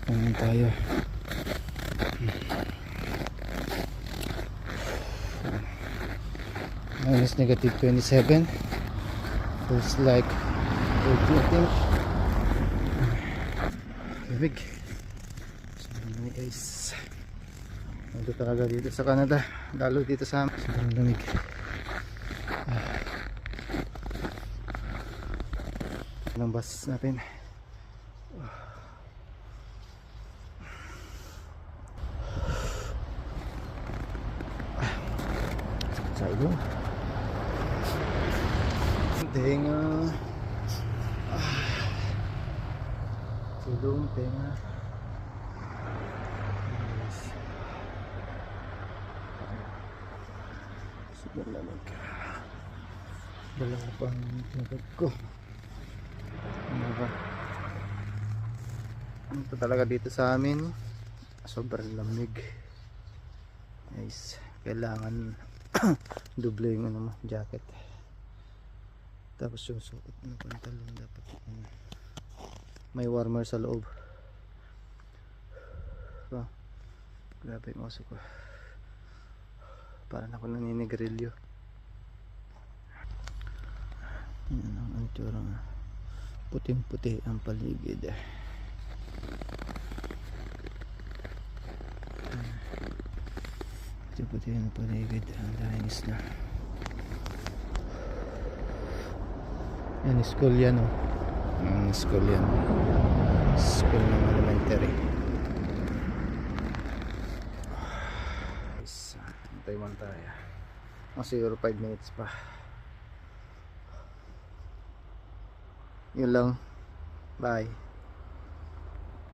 Ganun tayo. Minus negative 27. Feels like 30, I think. Lamig. So yun guys, ito talaga dito sa Canada, lalo dito sa amin, sobrang lamig. Ng bus natin. Sa ilong tenga, ilong tenga. Sobrang lamig. Dalawa pang tinatag ko. Ano ba? Ito talaga dito sa amin, sobrang lamig guys. Kailangan doble yung ano mo, jacket. Tapos yung suot ng pantalon dapat may warmer sa loob. So, grabe yung oso ko. Parang ako naninigrilyo. Yan ang antura nga. Puting puti ang paligid. Puting puti ang paligid. Ang dahingis na. Yan, school yan oh. School yan. School ng elementary. Guys, antay man tayo. Siguro 5 minutes pa. Yun lang. Bye.